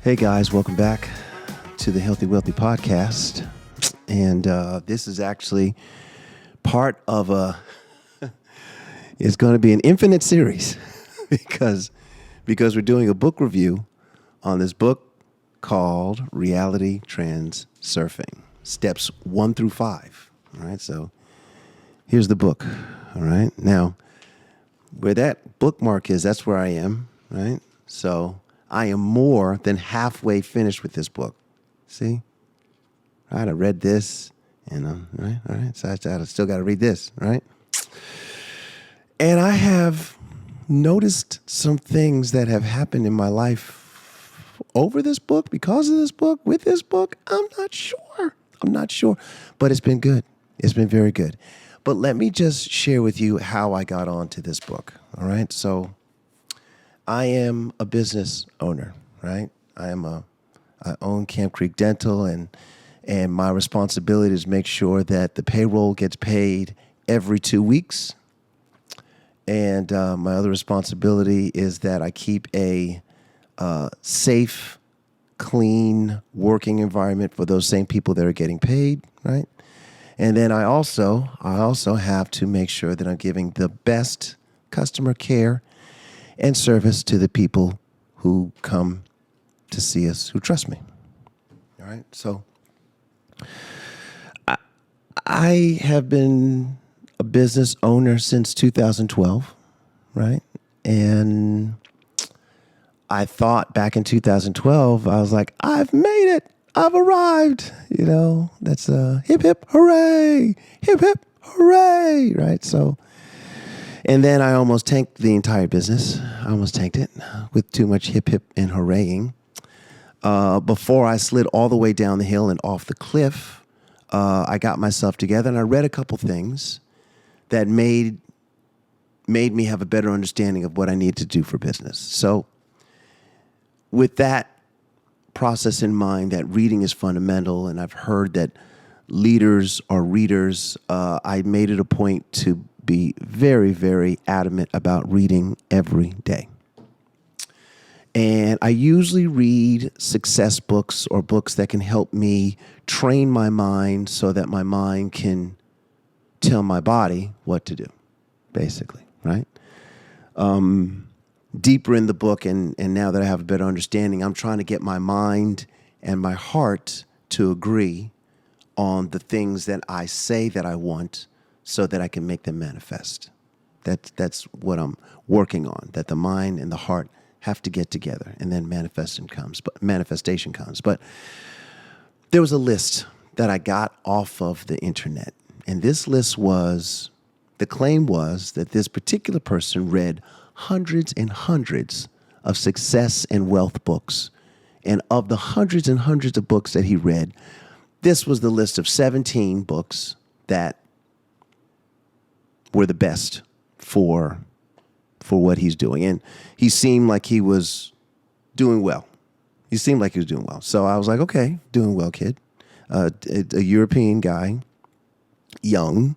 Hey guys, welcome back to the Healthy Wealthy Podcast. And this is actually part of it's going to be an infinite series because we're doing a book review on this book called Reality Transurfing, steps 1 through 5. All right, so here's the book. All right, now where that bookmark is, that's where I am. Right, so I am more than halfway finished with this book. See? All right, I read this, and all right, so I still got to read this, right? And I have noticed some things that have happened in my life over this book, because of this book, with this book. I'm not sure, but it's been good. It's been very good. But let me just share with you how I got onto this book, all right? So I am a business owner, right? I own Camp Creek Dental, and my responsibility is make sure that the payroll gets paid every 2 weeks. And my other responsibility is that I keep a safe, clean working environment for those same people that are getting paid, right? And then I also have to make sure that I'm giving the best customer care and service to the people who come to see us, who trust me. All right. So I have been a business owner since 2012, right? And I thought back in 2012, I was like, I've made it. I've arrived. You know, that's a hip, hip, hooray, right? So, and then I almost tanked the entire business. I almost tanked it with too much hip, hip, and hooraying. Before I slid all the way down the hill and off the cliff, I got myself together and I read a couple things that made me have a better understanding of what I need to do for business. So with that process in mind, that reading is fundamental, and I've heard that leaders are readers, I made it a point to be very, very adamant about reading every day. And I usually read success books or books that can help me train my mind so that my mind can tell my body what to do, basically, right? Deeper in the book, and now that I have a better understanding, I'm trying to get my mind and my heart to agree on the things that I say that I want so that I can make them manifest. That's what I'm working on, that the mind and the heart have to get together, and then manifestation comes. But there was a list that I got off of the internet, and this list the claim was that this particular person read hundreds and hundreds of success and wealth books. And of the hundreds and hundreds of books that he read, this was the list of 17 books that were the best for what he's doing. And he seemed like he was doing well. So I was like, okay, doing well, kid. A European guy, young.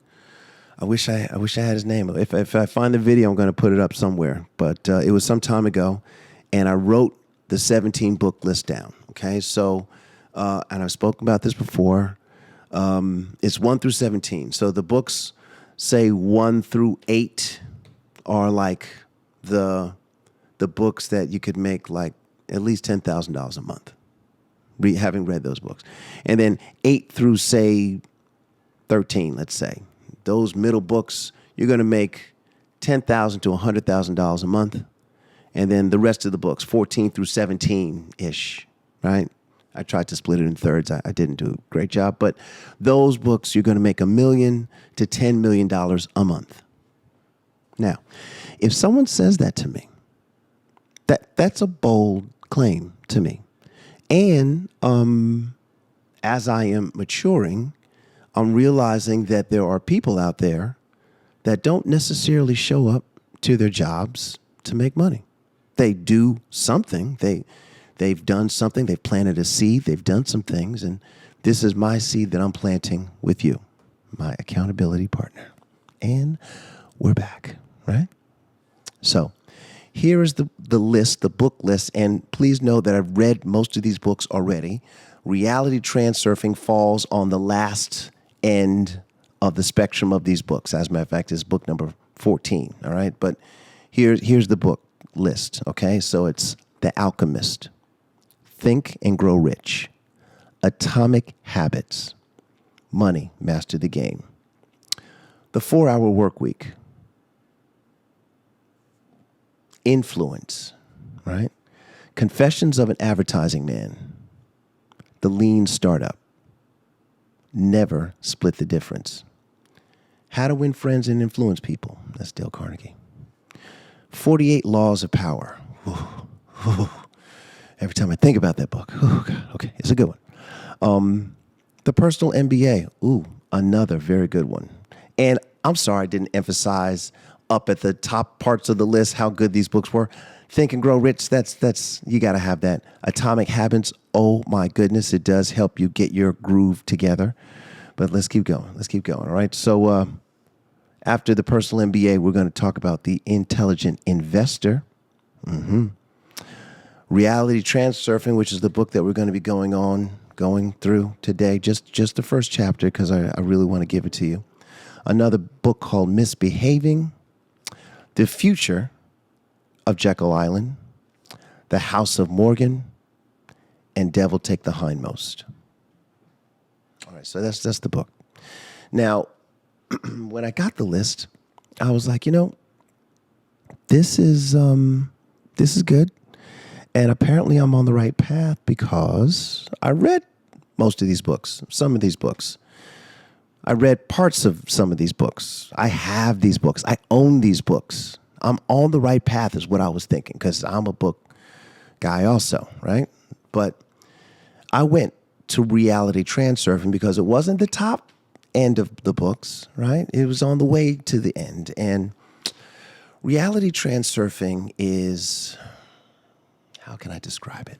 I wish I had his name. If I find the video, I'm going to put it up somewhere. But it was some time ago, and I wrote the 17 book list down. Okay, so and I've spoken about this before. It's 1 through 17. So the books say 1 through 8 are like the books that you could make like at least $10,000 a month, having read those books. And then 8 through, say, 13, let's say. Those middle books, you're going to make $10,000 to $100,000 a month. And then the rest of the books, 14 through 17-ish, right? I tried to split it in thirds. I didn't do a great job. But those books, you're going to make $1 million to $10 million a month. Now, if someone says that to me, that's a bold claim to me. And as I am maturing, I'm realizing that there are people out there that don't necessarily show up to their jobs to make money. They do something. They've done something. They've planted a seed. They've done some things. And this is my seed that I'm planting with you, my accountability partner. And we're back, right? So Here is the list, the book list, and please know that I've read most of these books already. Reality Transurfing falls on the last end of the spectrum of these books. As a matter of fact, it's book number 14, all right? But here's the book list, okay? So it's The Alchemist, Think and Grow Rich, Atomic Habits, Money, Master the Game, The 4-Hour Work Week, Influence, right? Confessions of an Advertising Man, The Lean Startup, Never Split the Difference, How to Win Friends and Influence People, that's Dale Carnegie, 48 Laws of Power. Every time I think about that book, God, okay, it's a good one. The Personal MBA, another very good one. And I'm sorry I didn't emphasize up at the top parts of the list how good these books were. Think and Grow Rich, that's you got to have that. Atomic Habits, oh my goodness, it does help you get your groove together. But let's keep going. All right. So after the Personal MBA, we're going to talk about The Intelligent Investor. Reality Transurfing, which is the book that we're going to be going through today. Just the first chapter because I really want to give it to you. Another book called Misbehaving, The Future of Jekyll Island, The House of Morgan, and Devil Take the Hindmost. All right, so that's the book. Now, when I got the list, I was like, this is good. And apparently I'm on the right path because I read most of these books, some of these books. I read parts of some of these books. I have these books. I own these books. I'm on the right path is what I was thinking because I'm a book guy also, right? But I went to Reality Transurfing because it wasn't the top end of the books, right? It was on the way to the end. And Reality Transurfing is, how can I describe it?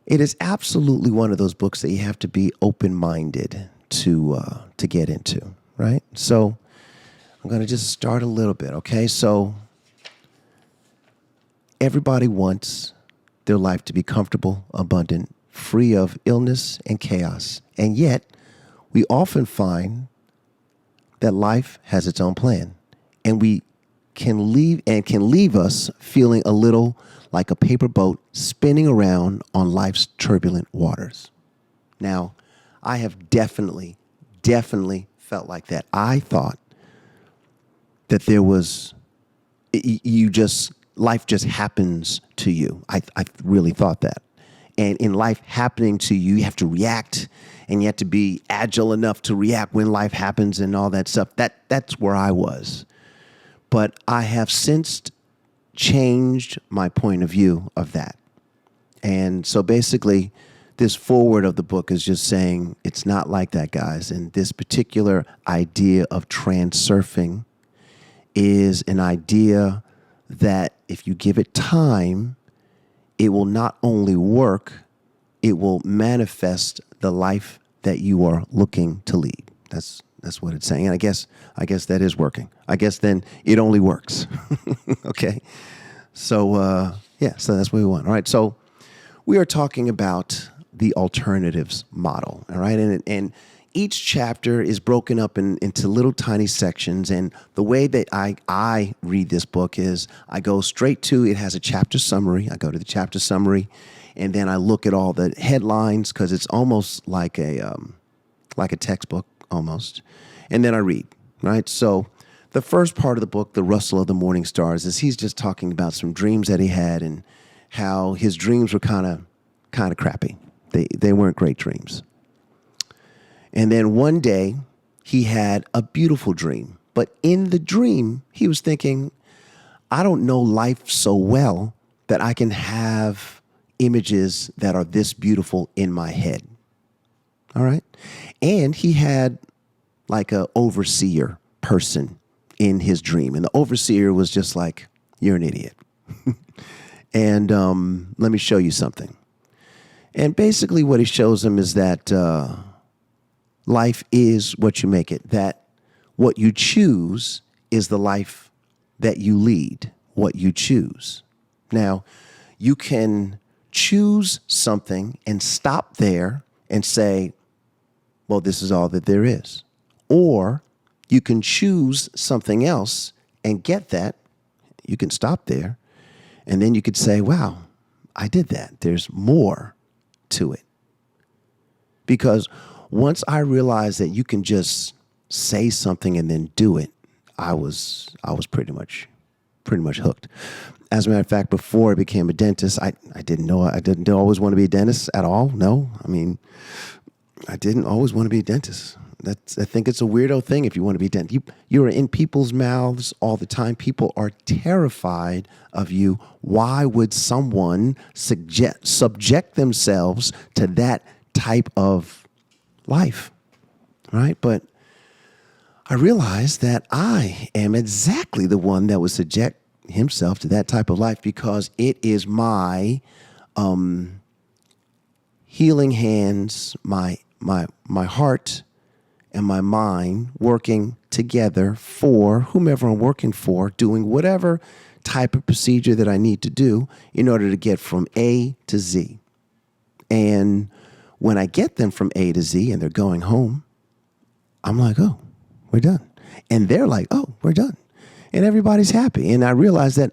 It is absolutely one of those books that you have to be open-minded to get into, right? So I'm going to just start a little bit, okay? So everybody wants their life to be comfortable, abundant, free of illness and chaos. And yet, we often find that life has its own plan. And we can leave us feeling a little like a paper boat spinning around on life's turbulent waters. Now, I have definitely felt like that. I thought that there was, life just happens to you. I really thought that. And in life happening to you, you have to react, and you have to be agile enough to react when life happens and all that stuff. That's where I was. But I have since changed my point of view of that. And so basically, this foreword of the book is just saying it's not like that, guys. And this particular idea of transurfing is an idea that if you give it time, it will not only work, it will manifest the life that you are looking to lead. That's what it's saying. And I guess that is working. I guess then it only works. Okay. So, so that's what we want. All right. So we are talking about the alternatives model. All right. And each chapter is broken up into little tiny sections. And the way that I read this book is I go straight to, it has a chapter summary. I go to the chapter summary and then I look at all the headlines because it's almost like a textbook almost. And then I read, right? So the first part of the book, The Rustle of the Morning Stars, is he's just talking about some dreams that he had and how his dreams were kind of crappy. They weren't great dreams. And then one day he had a beautiful dream. But in the dream, he was thinking, I don't know life so well that I can have images that are this beautiful in my head. All right. And he had like an overseer person in his dream. And the overseer was just like, you're an idiot. And let me show you something. And basically what he shows him is that life is what you make it, that what you choose is the life that you lead, what you choose. Now, you can choose something and stop there and say, well, this is all that there is. Or you can choose something else and get that. You can stop there. And then you could say, wow, I did that. There's more to it. Because once I realized that you can just say something and then do it, I was pretty much hooked. As a matter of fact, before I became a dentist, I didn't always want to be a dentist at all. No, I mean, I didn't always want to be a dentist. I think it's a weirdo thing if you want to be a dentist. You're in people's mouths all the time. People are terrified of you. Why would someone subject themselves to that type of life, right? But I realized that I am exactly the one that would subject himself to that type of life, because it is my healing hands, my heart and my mind working together for whomever I'm working for, doing whatever type of procedure that I need to do in order to get from A to Z. And when I get them from A to Z and they're going home, I'm like, oh, we're done. And they're like, oh, we're done. And everybody's happy. And I realize that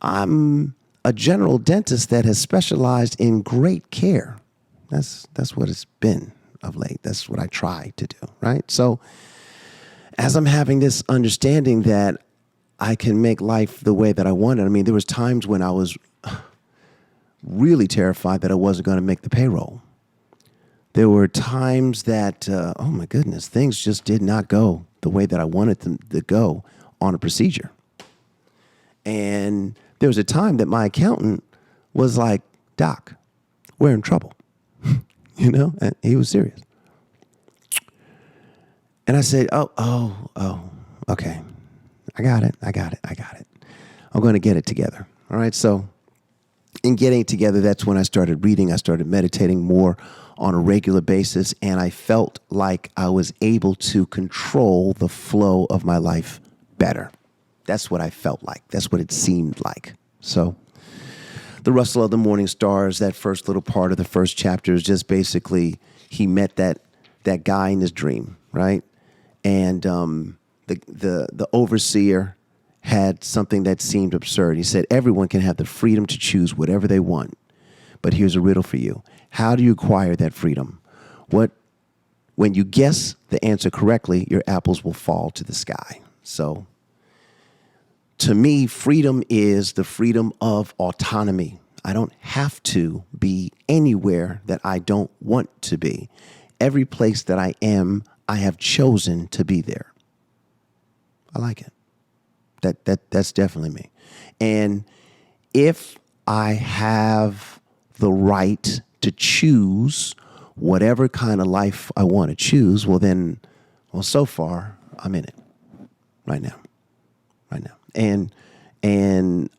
I'm a general dentist that has specialized in great care. That's what it's been of late. That's what I try to do, right? So as I'm having this understanding that I can make life the way that I want it, I mean, there was times when I was really terrified that I wasn't going to make the payroll. There were times that, oh my goodness, things just did not go the way that I wanted them to go on a procedure. And there was a time that my accountant was like, Doc, we're in trouble. And he was serious. And I said, oh, okay. I got it. I'm going to get it together. All right. So in getting it together, that's when I started reading. I started meditating more on a regular basis. And I felt like I was able to control the flow of my life better. That's what I felt like. That's what it seemed like. So the rustle of the morning stars, that first little part of the first chapter is just basically he met that guy in his dream, right? And the overseer had something that seemed absurd. He said, everyone can have the freedom to choose whatever they want. But here's a riddle for you. How do you acquire that freedom? When you guess the answer correctly, your apples will fall to the sky. So to me, freedom is the freedom of autonomy. I don't have to be anywhere that I don't want to be. Every place that I am, I have chosen to be there. I like it. That's definitely me. And if I have the right to choose whatever kind of life I want to choose, well, so far, I'm in it right now. And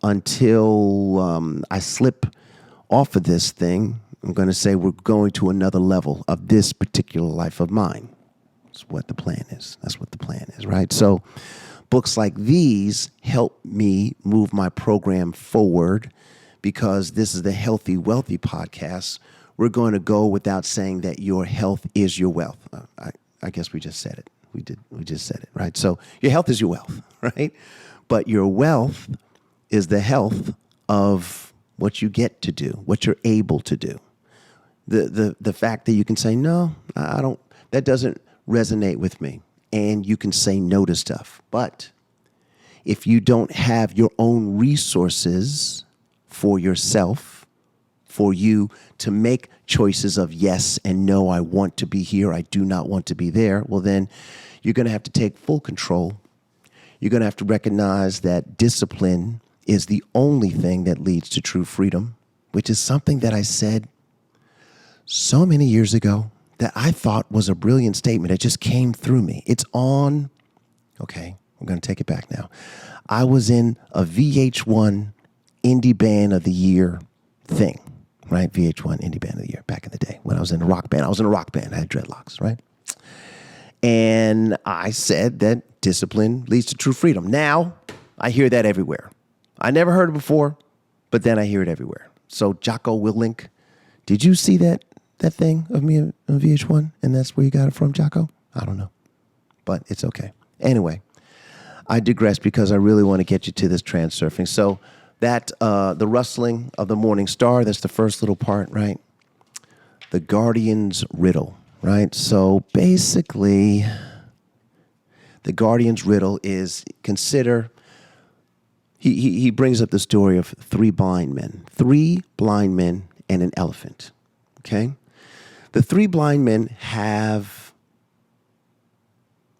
until I slip off of this thing, I'm going to say we're going to another level of this particular life of mine. That's what the plan is. Right? So books like these help me move my program forward, because this is the Healthy Wealthy podcast. We're going to go without saying that your health is your wealth. I guess we just said it. We just said it, right? So your health is your wealth, right? But your wealth is the health of what you get to do, what you're able to do. The fact that you can say, no, I don't, that doesn't resonate with me. And you can say no to stuff. But if you don't have your own resources for yourself, for you to make choices of yes and no, I want to be here, I do not want to be there, well, then you're going to have to take full control. You're going to have to recognize that discipline is the only thing that leads to true freedom, which is something that I said so many years ago that I thought was a brilliant statement. It just came through me. It's on. Okay, I'm going to take it back now. I was in a VH1 Indie Band of the Year thing, right? VH1 Indie Band of the Year back in the day when I was in a rock band. I had dreadlocks, right? And I said that discipline leads to true freedom. Now, I hear that everywhere. I never heard it before, but then I hear it everywhere. So Jocko Willink, did you see that thing of me on VH1? And that's where you got it from, Jocko? I don't know, but it's okay. Anyway, I digress because I really want to get you to this transurfing. So that the rustling of the morning star, that's the first little part, right? The Guardian's riddle, right? So basically, the Guardian's riddle is consider, he brings up the story of three blind men and an elephant, okay? The three blind men have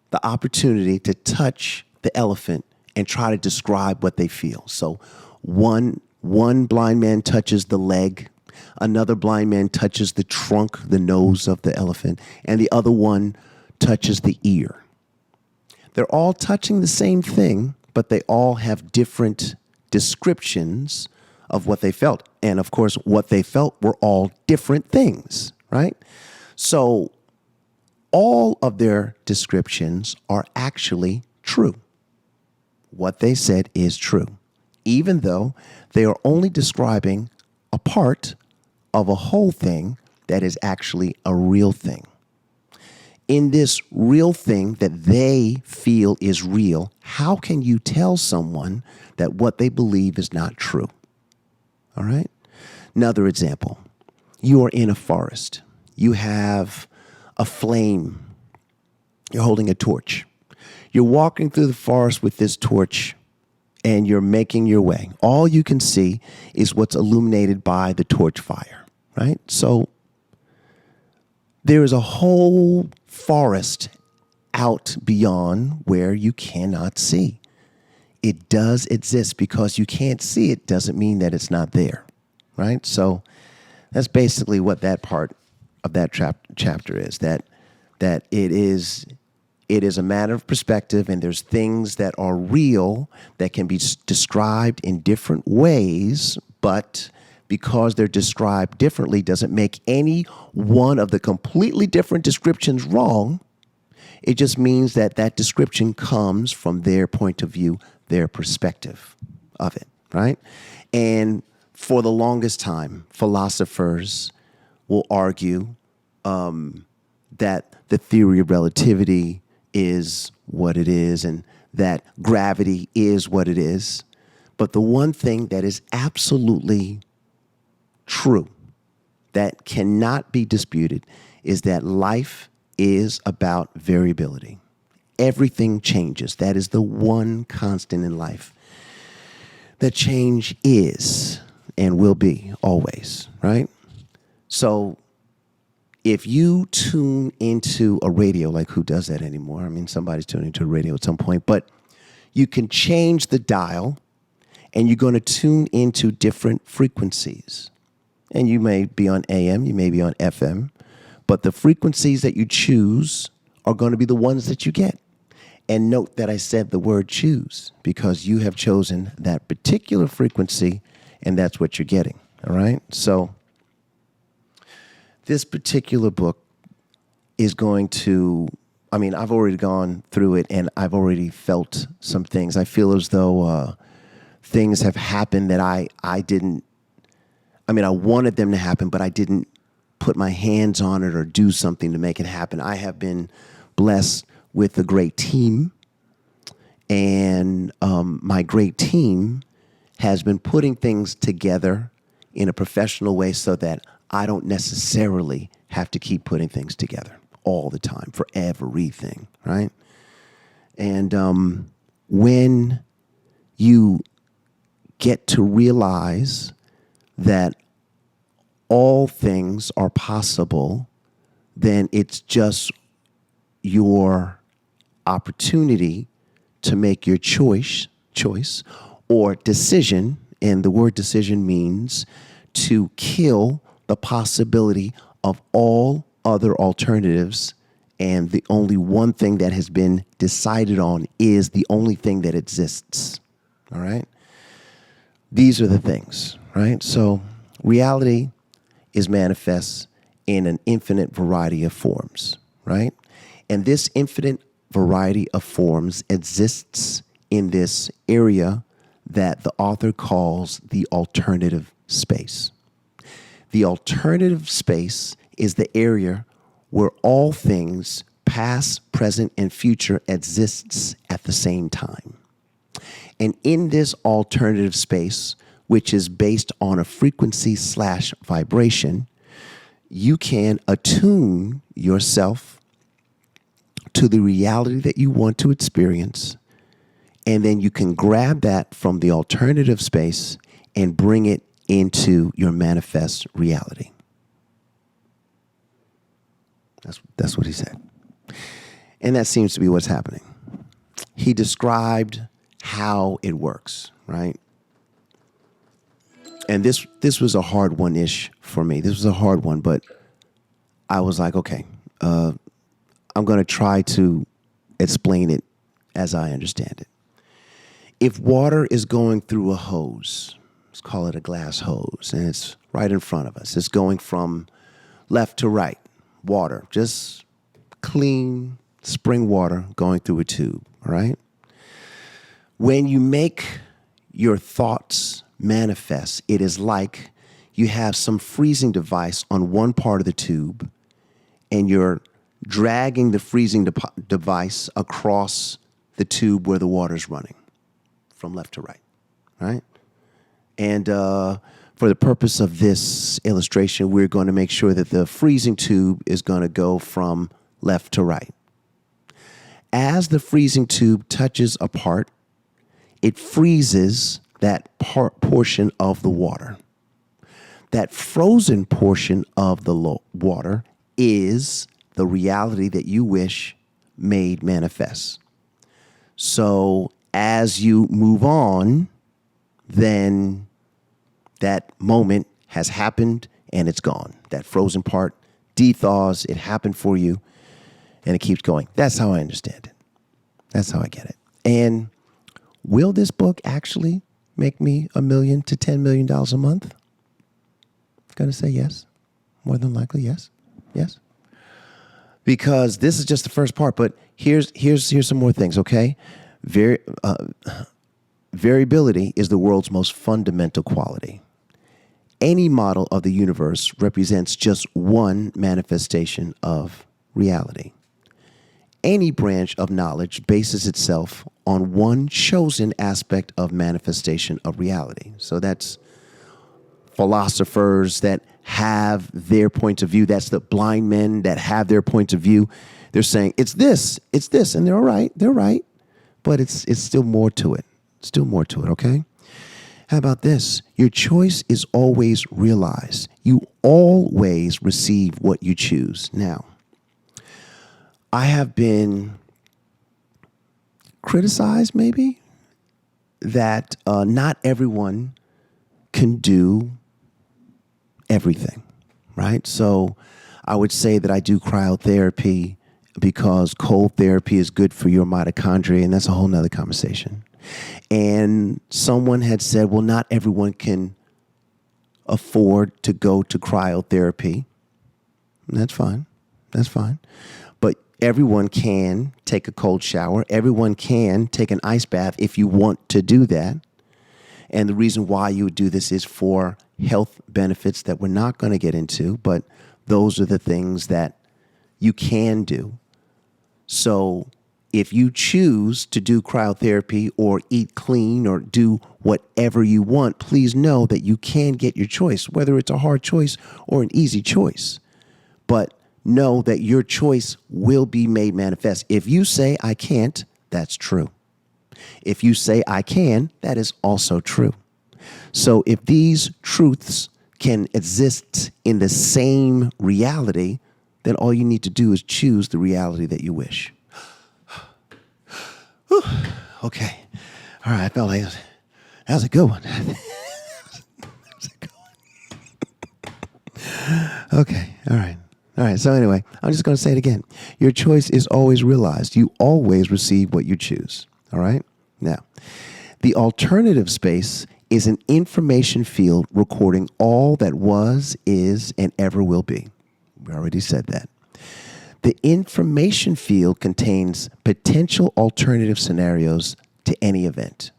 the opportunity to touch the elephant and try to describe what they feel. So one blind man touches the leg, another blind man touches the trunk, the nose of the elephant, and the other one touches the ear. They're all touching the same thing, but they all have different descriptions of what they felt. And of course, what they felt were all different things, right? So all of their descriptions are actually true. What they said is true, even though they are only describing a part of a whole thing that is actually a real thing. In this real thing that they feel is real, how can you tell someone that what they believe is not true? All right? Another example. You are in a forest. You have a flame. You're holding a torch. You're walking through the forest with this torch and you're making your way. All you can see is what's illuminated by the torch fire, right? So there is a whole forest out beyond where you cannot see. It does exist. Because you can't see it doesn't mean that it's not there, right? So that's basically what that part of that chapter is, that it is a matter of perspective, and there's things that are real that can be described in different ways, but because they're described differently doesn't make any one of the completely different descriptions wrong. It just means that that description comes from their point of view, their perspective of it, right? And for the longest time, philosophers will argue that the theory of relativity is what it is and that gravity is what it is. But the one thing that is absolutely true, that cannot be disputed, is that life is about variability. Everything changes. That is the one constant in life. That change is and will be always, right? So if you tune into a radio, like who does that anymore? I mean, somebody's tuning into a radio at some point, but you can change the dial and you're going to tune into different frequencies. And you may be on AM, you may be on FM, but the frequencies that you choose are going to be the ones that you get. And note that I said the word choose because you have chosen that particular frequency and that's what you're getting, all right? So this particular book is going to, I mean, I've already gone through it and I've already felt some things. I feel as though things have happened that I wanted them to happen, but I didn't put my hands on it or do something to make it happen. I have been blessed with a great team, and my great team has been putting things together in a professional way so that I don't necessarily have to keep putting things together all the time for everything, right? And when you get to realize that all things are possible, then it's just your opportunity to make your choice or decision, and the word decision means to kill the possibility of all other alternatives, and the only one thing that has been decided on is the only thing that exists, all right? These are the things, right? So reality is manifest in an infinite variety of forms, right? And this infinite variety of forms exists in this area that the author calls the alternative space. The alternative space is the area where all things, past, present, and future, exists at the same time. And in this alternative space, which is based on a frequency/vibration, you can attune yourself to the reality that you want to experience. And then you can grab that from the alternative space and bring it into your manifest reality. That's what he said. And that seems to be what's happening. He described how it works, right? And this was a hard one-ish for me. This was a hard one, but I was like, okay, I'm going to try to explain it as I understand it. If water is going through a hose, let's call it a glass hose, and it's right in front of us. It's going from left to right, water, just clean spring water going through a tube, all right? When you make your thoughts manifest, it is like you have some freezing device on one part of the tube, and you're dragging the freezing device across the tube where the water's running from left to right, right? And for the purpose of this illustration, we're going to make sure that the freezing tube is going to go from left to right. As the freezing tube touches a part, it freezes that portion of the water. That frozen portion of the water is the reality that you wish made manifest. So as you move on, then that moment has happened and it's gone. That frozen part dethaws, it happened for you, and it keeps going. That's how I understand it. That's how I get it. And will this book actually make me $1 million to $10 million a month? I'm going to say yes. More than likely, yes. Yes. Because this is just the first part, but here's some more things, okay? Variability is the world's most fundamental quality. Any model of the universe represents just one manifestation of reality. Any branch of knowledge bases itself on one chosen aspect of manifestation of reality. So that's philosophers that have their point of view. That's the blind men that have their point of view. They're saying, it's this, and they're right, but it's still more to it. Still more to it, okay? How about this? Your choice is always realized. You always receive what you choose. Now, I have been criticized, maybe, that not everyone can do everything, right? So I would say that I do cryotherapy because cold therapy is good for your mitochondria, and that's a whole nother conversation. And someone had said, well, not everyone can afford to go to cryotherapy. That's fine. That's fine. But everyone can take a cold shower. Everyone can take an ice bath if you want to do that. And the reason why you would do this is for health benefits that we're not going to get into, but those are the things that you can do. So if you choose to do cryotherapy or eat clean or do whatever you want, please know that you can get your choice, whether it's a hard choice or an easy choice. But know that your choice will be made manifest. If you say, I can't, that's true. If you say, I can, that is also true. So if these truths can exist in the same reality, then all you need to do is choose the reality that you wish. Okay. All right. I felt like that was a good one. Okay. All right. All right. So anyway, I'm just going to say it again. Your choice is always realized. You always receive what you choose. All right. Now, the alternative space is an information field recording all that was, is, and ever will be. We already said that. The information field contains potential alternative scenarios to any event.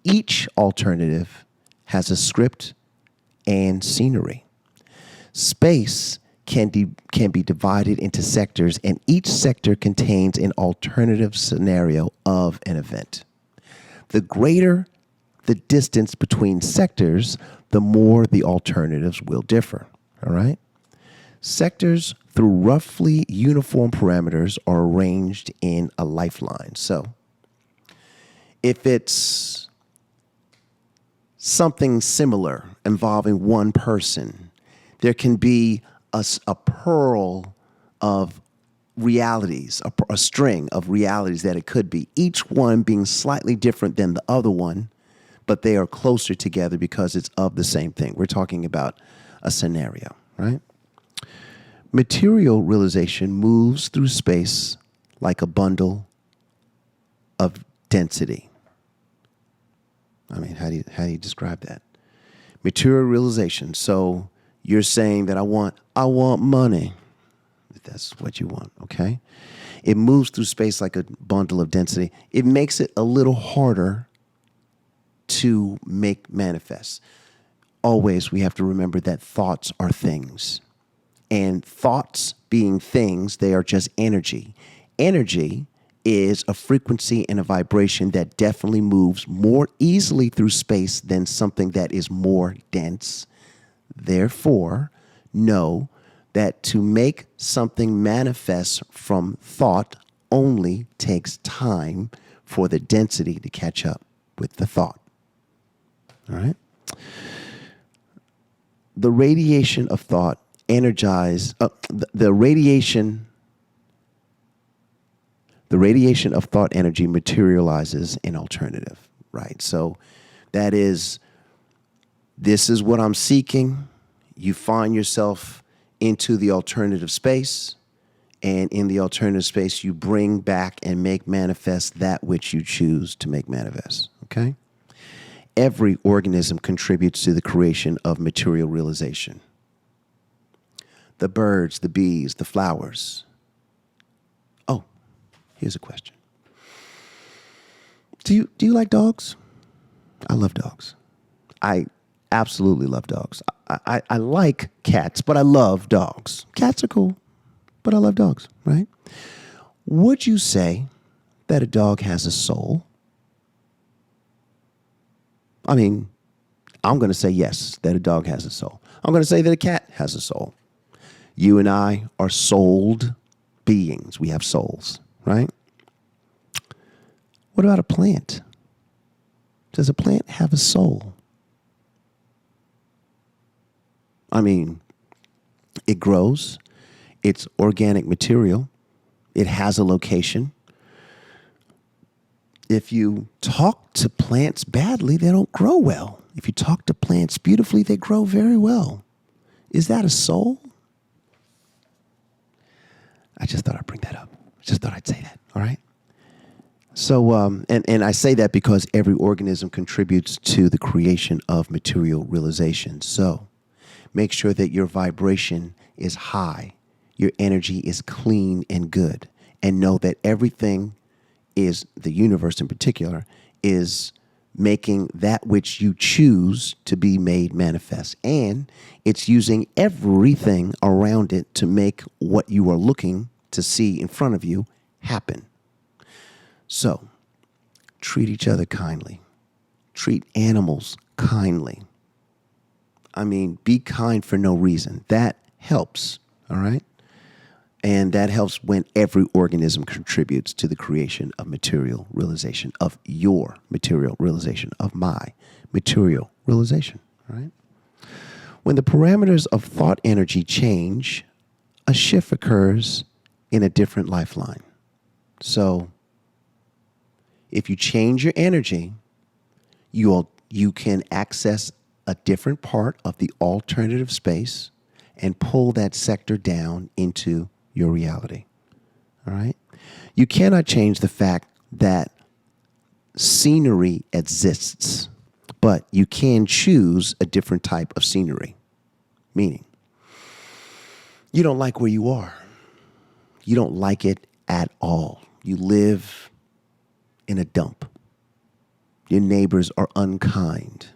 Each alternative has a script and scenery. Space can be divided into sectors, and each sector contains an alternative scenario of an event. The greater the distance between sectors, the more the alternatives will differ. All right? Sectors, through roughly uniform parameters, are arranged in a lifeline. So, if it's something similar involving one person, there can be a pearl of realities, a string of realities that it could be, each one being slightly different than the other one, but they are closer together because it's of the same thing. We're talking about a scenario, right? Material realization moves through space like a bundle of density. I mean, how do you describe that? Material realization. So you're saying that I want money. If that's what you want, okay? It moves through space like a bundle of density. It makes it a little harder to make manifest. Always, we have to remember that thoughts are things. And thoughts being things, they are just energy. Energy is a frequency and a vibration that definitely moves more easily through space than something that is more dense. Therefore, know that to make something manifest from thought only takes time for the density to catch up with the thought. All right? The radiation of thought the radiation of thought energy materializes in alternative, right? So this is what I'm seeking. You find yourself into the alternative space, and in the alternative space, you bring back and make manifest that which you choose to make manifest, okay? Every organism contributes to the creation of material realization. The birds, the bees, the flowers. Oh, here's a question. Do you like dogs? I love dogs. I absolutely love dogs. I like cats, but I love dogs. Cats are cool, but I love dogs, right? Would you say that a dog has a soul? I mean, I'm going to say yes, that a dog has a soul. I'm going to say that a cat has a soul. You and I are souled beings. We have souls, right? What about a plant? Does a plant have a soul? I mean, it grows. It's organic material. It has a location. If you talk to plants badly, they don't grow well. If you talk to plants beautifully, they grow very well. Is that a soul? I just thought I'd bring that up. I just thought I'd say that, all right? So, and I say that because every organism contributes to the creation of material realization. So, make sure that your vibration is high, your energy is clean and good, and know that everything is, the universe in particular, is making that which you choose to be made manifest. And it's using everything around it to make what you are looking to see in front of you happen. So, treat each other kindly. Treat animals kindly. I mean, be kind for no reason. That helps, all right? And that helps when every organism contributes to the creation of material realization, of your material realization, of my material realization, all right? When the parameters of thought energy change, a shift occurs in a different lifeline. So, if you change your energy, you can access a different part of the alternative space and pull that sector down into your reality. All right? You cannot change the fact that scenery exists, but you can choose a different type of scenery. Meaning, you don't like where you are. You don't like it at all. You live in a dump. Your neighbors are unkind.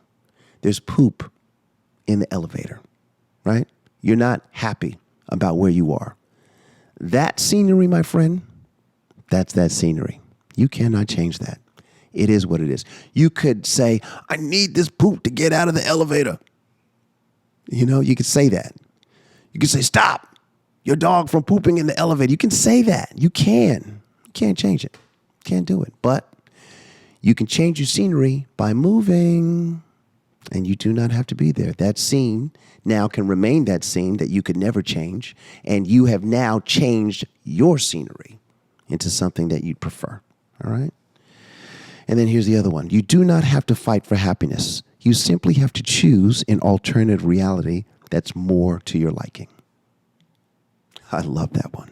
There's poop in the elevator, right? You're not happy about where you are. That scenery, my friend, that's that scenery. You cannot change that. It is what it is. You could say, I need this poop to get out of the elevator. You know, you could say that. You could say, stop your dog from pooping in the elevator. You can say that. You can. You can't change it. Can't do it. But you can change your scenery by moving, and you do not have to be there. That scene now can remain that scene that you could never change, and you have now changed your scenery into something that you'd prefer. All right? And then here's the other one. You do not have to fight for happiness. You simply have to choose an alternative reality that's more to your liking. I love that one.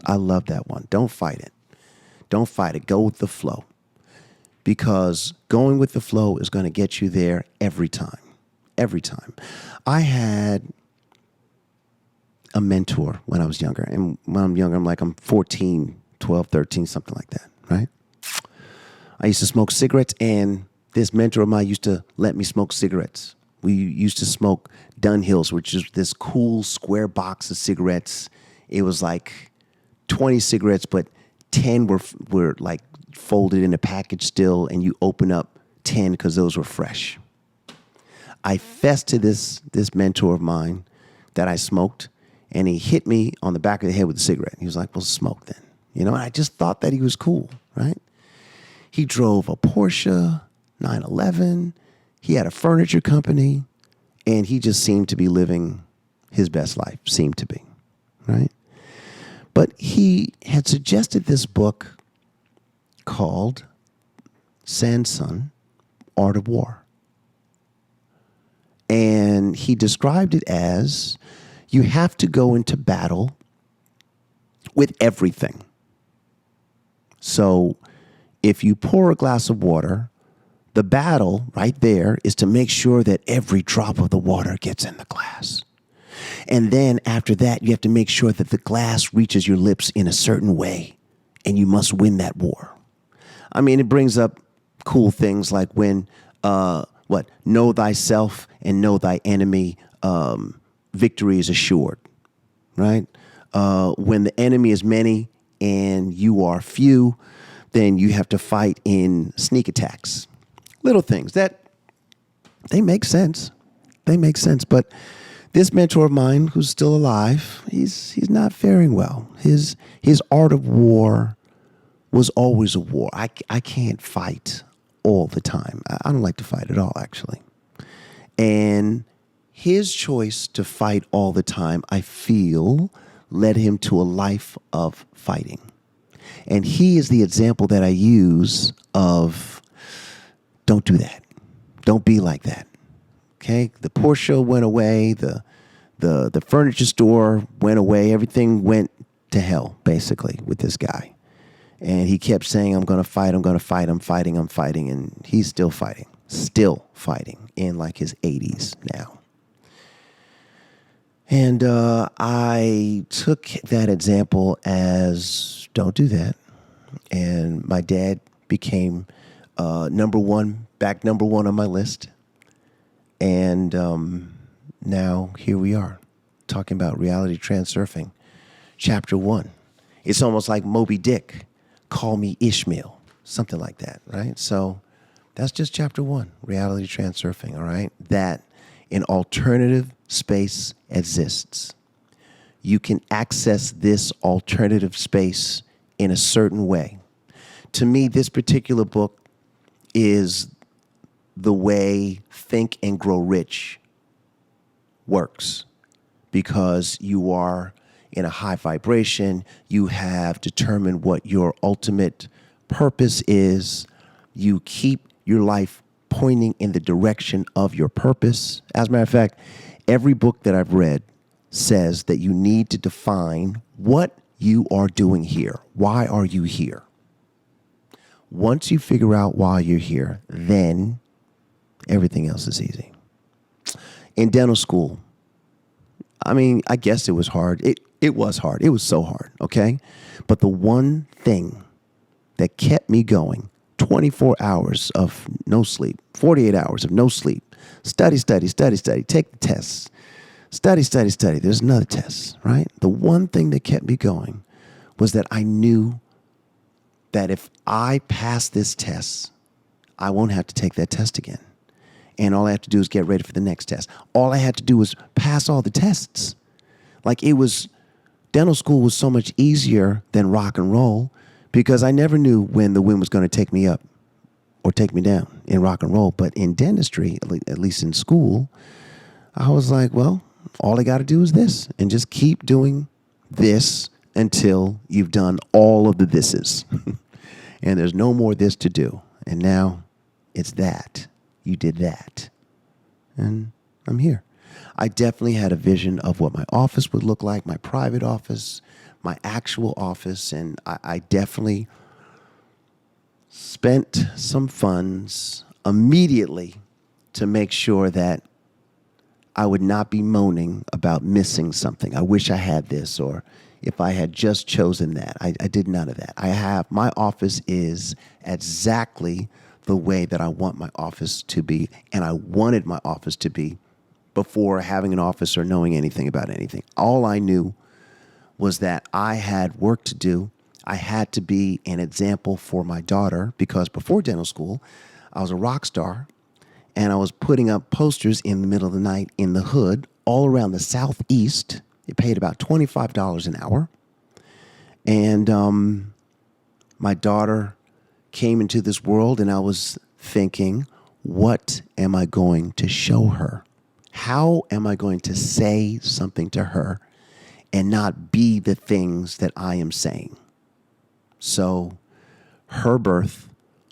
I love that one. Don't fight it. Don't fight it. Go with the flow. Because going with the flow is going to get you there every time. Every time. I had a mentor when I was younger. And when I'm younger, I'm 14, 12, 13, something like that, right? I used to smoke cigarettes, and this mentor of mine used to let me smoke cigarettes. We used to smoke Dunhills, which is this cool square box of cigarettes. It was like 20 cigarettes, but 10 were like folded in a package still, and you open up 10 because those were fresh. I fessed to this mentor of mine that I smoked, and he hit me on the back of the head with a cigarette. He was like, well, smoke then. You know, and I just thought that he was cool, right? He drove a Porsche 911. He had a furniture company, and he just seemed to be living his best life, seemed to be, right? But he had suggested this book called Sanson, Art of War. And he described it as you have to go into battle with everything. So if you pour a glass of water, the battle right there is to make sure that every drop of the water gets in the glass. And then after that, you have to make sure that the glass reaches your lips in a certain way, and you must win that war. I mean, it brings up cool things like when, know thyself and know thy enemy, victory is assured, right? When the enemy is many and you are few, then you have to fight in sneak attacks. Little things that they make sense. They make sense. But this mentor of mine, who's still alive, he's not faring well. His art of war was always a war. I can't fight all the time. I don't like to fight at all, actually. And his choice to fight all the time, I feel, led him to a life of fighting. And he is the example that I use of don't do that. Don't be like that. Okay? The Porsche went away. The furniture store went away. Everything went to hell, basically, with this guy. And he kept saying, I'm going to fight, I'm going to fight, I'm fighting. And he's still fighting in like his 80s now. And I took that example as don't do that. And my dad became number one on my list. And now here we are talking about Reality Transurfing, Chapter 1. It's almost like Moby Dick, Call Me Ishmael, something like that, right? So that's just Chapter 1, Reality Transurfing, all right? That an alternative space exists. You can access this alternative space in a certain way. To me, this particular book is the way Think and Grow Rich works, because you are in a high vibration. You have determined what your ultimate purpose is. You keep your life pointing in the direction of your purpose. As a matter of fact, every book that I've read says that you need to define what you are doing here. Why are you here? Once you figure out why you're here, then everything else is easy. In dental school, I mean, I guess it was hard. It was hard. It was so hard, okay? But the one thing that kept me going 24 hours of no sleep, 48 hours of no sleep. Study, study, study, study. Take the tests. Study, study, study. There's another test, right? The one thing that kept me going was that I knew that if I pass this test, I won't have to take that test again. And all I have to do is get ready for the next test. All I had to do was pass all the tests. Like dental school was so much easier than rock and roll because I never knew when the wind was going to take me up or take me down in rock and roll. But in dentistry, at least in school, I was like, well, all I got to do is this and just keep doing this until you've done all of the thises. And there's no more this to do. And now it's that. You did that. And I'm here. I definitely had a vision of what my office would look like, my private office, my actual office. And I definitely spent some funds immediately to make sure that I would not be moaning about missing something. I wish I had this, or if I had just chosen that. I did none of that. My office is exactly the way that I want my office to be, and I wanted my office to be before having an office or knowing anything about anything. All I knew was that I had work to do. I had to be an example for my daughter because before dental school, I was a rock star, and I was putting up posters in the middle of the night in the hood all around the Southeast. It paid about $25 an hour. And my daughter came into this world, and I was thinking, what am I going to show her? How am I going to say something to her and not be the things that I am saying? So her birth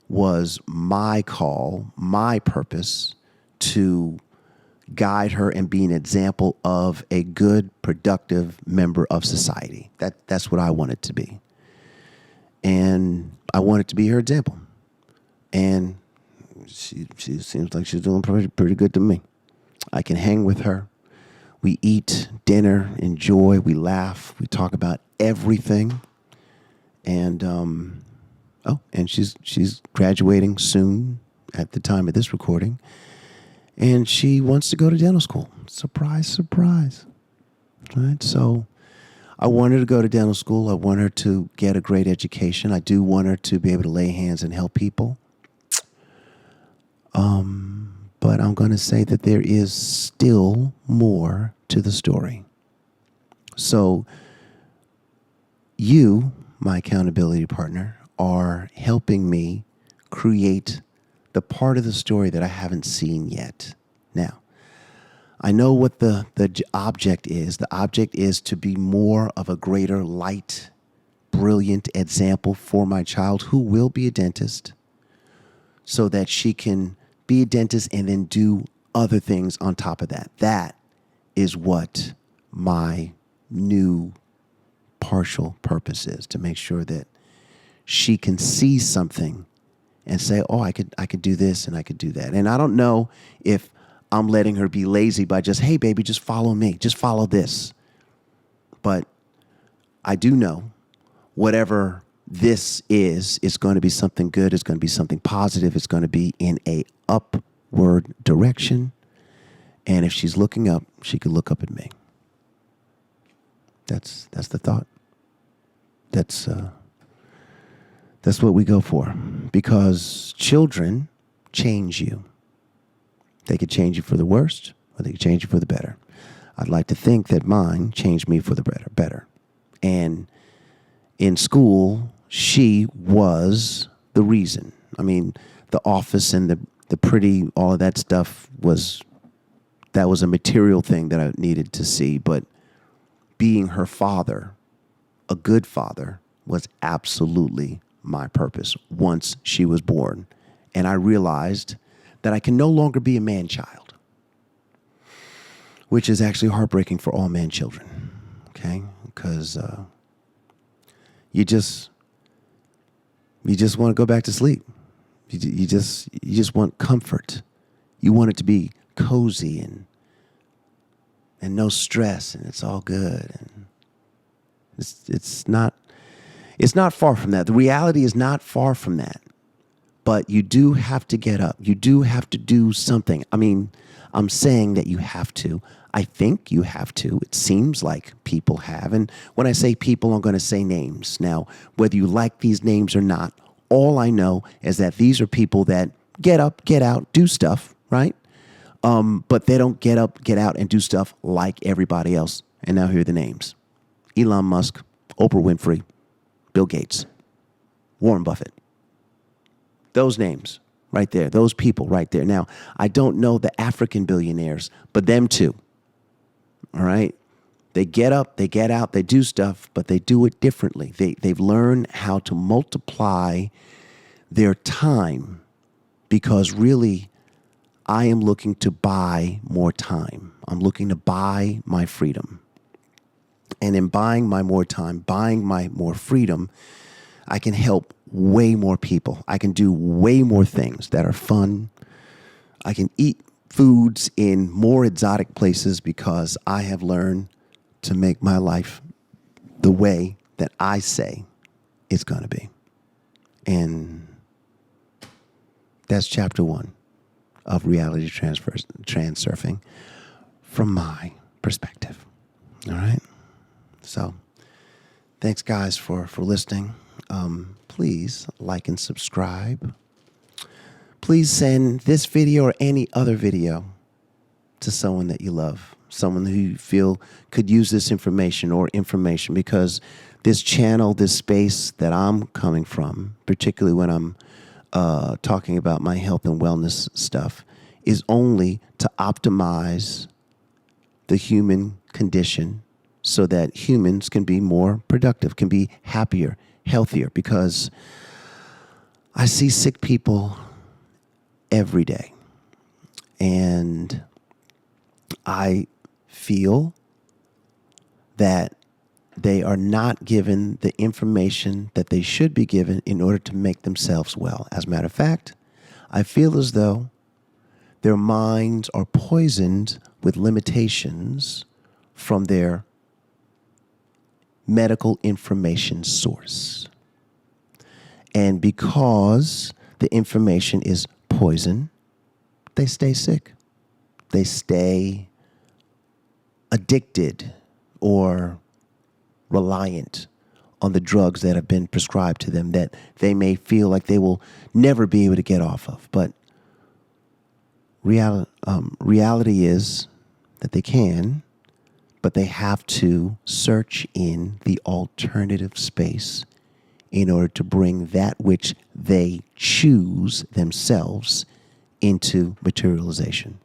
was my call, my purpose to guide her and be an example of a good, productive member of society. That's what I wanted to be. And I wanted to be her example. And she seems like she's doing pretty good to me. I can hang with her. We eat dinner, enjoy, we laugh, we talk about everything. And and she's graduating soon at the time of this recording. And she wants to go to dental school. Surprise, surprise. Right? So I want her to go to dental school. I want her to get a great education. I do want her to be able to lay hands and help people. But I'm going to say that there is still more to the story. So you, my accountability partner, are helping me create the part of the story that I haven't seen yet. Now, I know what the object is. The object is to be more of a greater light, brilliant example for my child who will be a dentist so that she can be a dentist and then do other things on top of that. That is what my new partial purpose is, to make sure that she can see something and say, oh, I could do this and I could do that. And I don't know if I'm letting her be lazy by just, hey, baby, just follow me. Just follow this. But I do know whatever this is, it's going to be something good. It's going to be something positive. It's going to be in a upward direction. And if she's looking up, she could look up at me. That's the thought. That's what we go for, because children change you. They could change you for the worst, or they could change you for the better. I'd like to think that mine changed me for the better. And in school, she was the reason. I mean, the office and the pretty, all of that stuff was a material thing that I needed to see. But being her father, a good father, was absolutely my purpose once she was born. And I realized that I can no longer be a man-child, which is actually heartbreaking for all man-children, okay? Because you just want to go back to sleep. You just want comfort. You want it to be cozy and no stress, and it's all good. And it's not far from that. The reality is not far from that. But you do have to get up. You do have to do something. I mean, I'm saying that you have to. I think you have to. It seems like people have. And when I say people, I'm going to say names. Now, whether you like these names or not, all I know is that these are people that get up, get out, do stuff, right? But they don't get up, get out, and do stuff like everybody else. And now here are the names: Elon Musk, Oprah Winfrey, Bill Gates, Warren Buffett. Those names right there, those people right there. Now, I don't know the African billionaires, but them too. All right? They get up, they get out, they do stuff, but they do it differently. They've learned how to multiply their time, because really, I am looking to buy more time. I'm looking to buy my freedom. And in buying my more time, buying my more freedom, I can help way more people. I can do way more things that are fun. I can eat foods in more exotic places because I have learned to make my life the way that I say it's going to be. And that's chapter 1 of Reality Transurfing from my perspective. All right? So, thanks, guys, for listening. Please like and subscribe. Please send this video or any other video to someone that you love, someone who you feel could use this information, because this channel, this space that I'm coming from, particularly when I'm talking about my health and wellness stuff, is only to optimize the human condition so that humans can be more productive, can be happier, healthier, because I see sick people every day. And I feel that they are not given the information that they should be given in order to make themselves well. As a matter of fact, I feel as though their minds are poisoned with limitations from their medical information source. And because the information is poison, they stay sick. They stay addicted or reliant on the drugs that have been prescribed to them that they may feel like they will never be able to get off of. But reality is that they can, but they have to search in the alternative space in order to bring that which they choose themselves into materialization.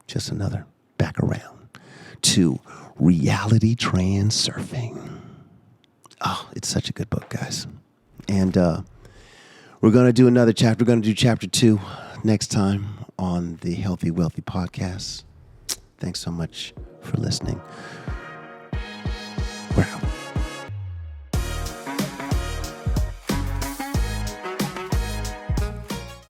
Just another back around to Reality Transurfing. Oh, it's such a good book, guys. And we're going to do another chapter. We're going to do chapter 2 next time on the Healthy Wealthy podcast. Thanks so much for listening.